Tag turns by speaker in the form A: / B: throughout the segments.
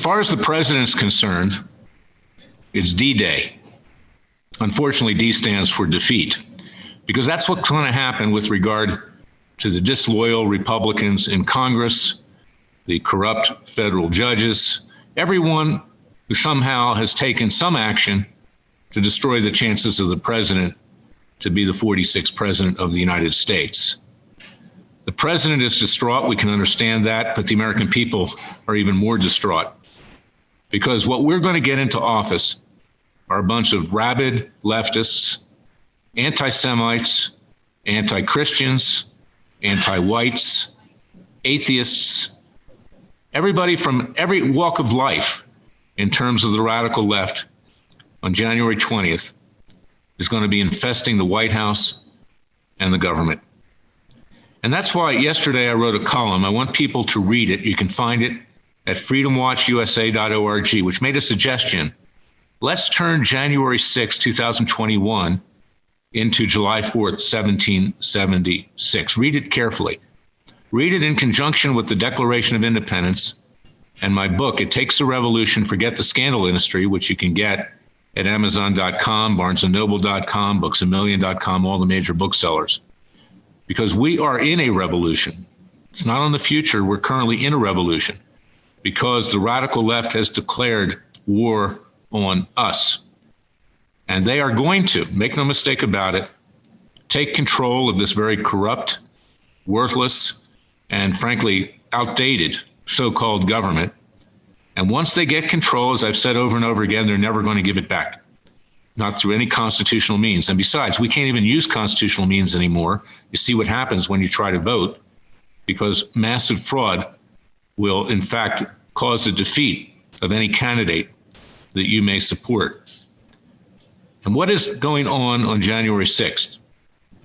A: far as the president's concerned, it's D-Day. Unfortunately, D stands for defeat, because that's what's going to happen with regard to the disloyal Republicans in Congress, the corrupt federal judges, everyone who somehow has taken some action to destroy the chances of the president to be the 46th president of the United States. The president is distraught. We can understand that, but the American people are even more distraught, because what we're going to get into office are a bunch of rabid leftists, anti-Semites, anti-Christians, anti-whites, atheists, everybody from every walk of life in terms of the radical left on January 20th is going to be infesting the White House and the government. And that's why yesterday I wrote a column. I want people to read it. You can find it at freedomwatchusa.org, which made a suggestion. Let's turn January 6, 2021 into July 4th, 1776. Read it carefully. Read it in conjunction with the Declaration of Independence and my book, It Takes a Revolution, Forget the Scandal Industry, which you can get at Amazon.com, BarnesandNoble.com, BooksAMillion.com, all the major booksellers. Because we are in a revolution. It's not on the future. We're currently in a revolution because the radical left has declared war on us. And they are going to, make no mistake about it, take control of this very corrupt, worthless, and frankly, outdated so-called government. And once they get control, as I've said over and over again, they're never going to give it back, not through any constitutional means. And besides, we can't even use constitutional means anymore. You see what happens when you try to vote, because massive fraud will, in fact, cause the defeat of any candidate that you may support. And what is going on January 6th?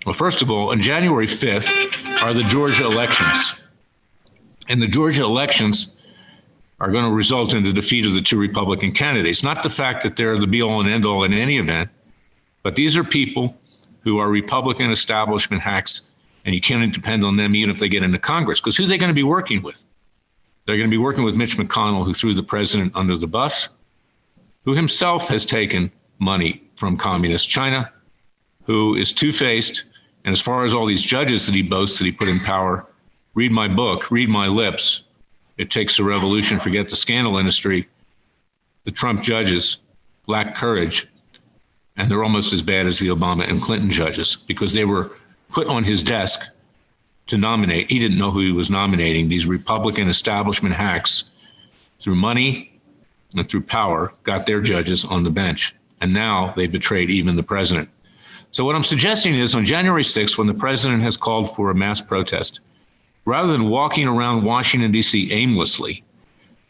A: Well, first of all, on January 5th are the Georgia elections. And the Georgia elections are going to result in the defeat of the two Republican candidates. Not the fact that they're the be-all and end-all in any event, but these are people who are Republican establishment hacks, and you can't depend on them even if they get into Congress, because who are they going to be working with? They're going to be working with Mitch McConnell, who threw the president under the bus, who himself has taken money from communist China, who is two-faced, and as far as all these judges that he boasts that he put in power, read my book, read my lips. It Takes a Revolution, Forget the Scandal Industry. The Trump judges lack courage, and they're almost as bad as the Obama and Clinton judges, because they were put on his desk to nominate. He didn't know who he was nominating. These Republican establishment hacks, through money and through power, got their judges on the bench. And now they betrayed even the president. So what I'm suggesting is on January 6th, when the president has called for a mass protest, rather than walking around Washington, D.C. aimlessly,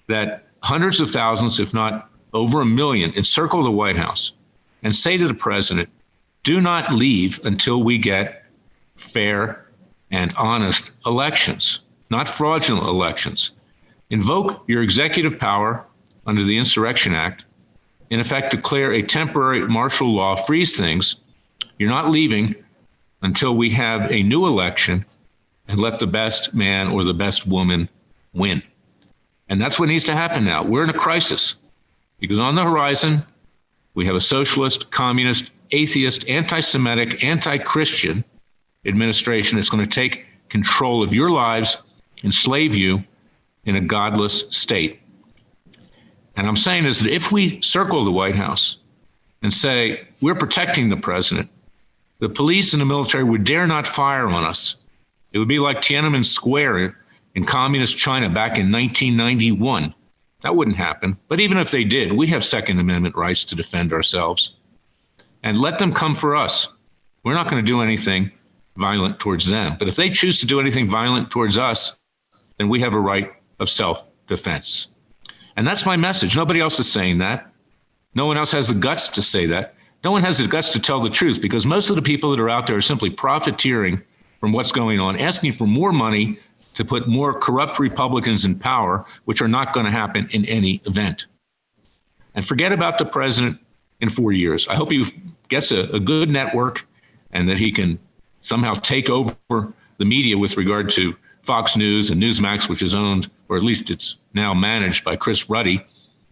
A: that hundreds of thousands, if not over 1 million, encircle the White House and say to the president, do not leave until we get fair and honest elections, not fraudulent elections. Invoke your executive power under the Insurrection Act, in effect declare a temporary martial law, freeze things. You're not leaving until we have a new election, and let the best man or the best woman win. And that's what needs to happen now. We're in a crisis because on the horizon, we have a socialist, communist, atheist, anti-Semitic, anti-Christian administration that's going to take control of your lives, enslave you in a godless state. And I'm saying is that if we circle the White House and say, we're protecting the president, the police and the military would dare not fire on us. It would be like Tiananmen Square in communist China back in 1991. That wouldn't happen. But even if they did, we have Second Amendment rights to defend ourselves. And let them come for us. We're not going to do anything violent towards them. But if they choose to do anything violent towards us, then we have a right of self-defense. And that's my message. Nobody else is saying that. No one else has the guts to say that. No one has the guts to tell the truth, because most of the people that are out there are simply profiteering from what's going on, asking for more money to put more corrupt Republicans in power, which are not going to happen in any event. And forget about the president in 4 years. I hope he gets a good network and that he can somehow take over the media with regard to Fox News and Newsmax, which is owned, or at least it's now managed by Chris Ruddy,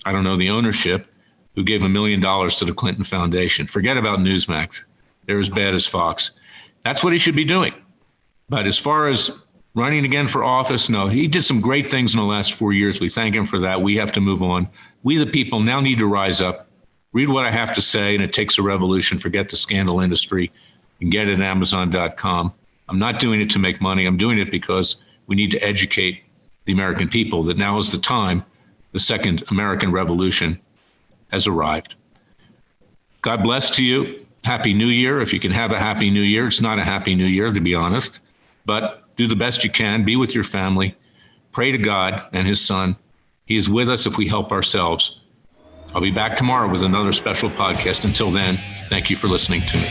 A: I don't know, the ownership, who gave $1 million to the Clinton Foundation. Forget about Newsmax. They're as bad as Fox. That's what he should be doing. But as far as running again for office, no, he did some great things in the last 4 years. We thank him for that. We have to move on. We, the people, now need to rise up, read what I have to say, and it takes a revolution. Forget the scandal industry. You can get it at Amazon.com. I'm not doing it to make money. I'm doing it because we need to educate the American people that now is the time. The second American Revolution has arrived. God bless to you. Happy New Year. If you can have a Happy New Year. It's not a Happy New Year, to be honest, but do the best you can. Be with your family. Pray to God and his son. He is with us if we help ourselves. I'll be back tomorrow with another special podcast. Until then, thank you for listening to me.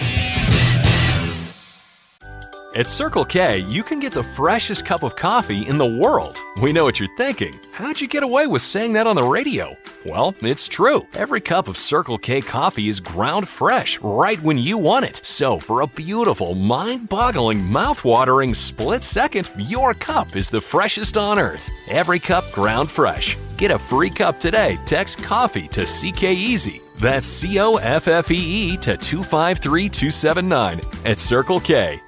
B: At Circle K, you can get the freshest cup of coffee in the world. We know what you're thinking. How'd you get away with saying that on the radio? Well, it's true. Every cup of Circle K coffee is ground fresh right when you want it. So for a beautiful, mind-boggling, mouth-watering split second, your cup is the freshest on earth. Every cup ground fresh. Get a free cup today. Text COFFEE to CKEASY. That's COFFEE to 253279 at Circle K.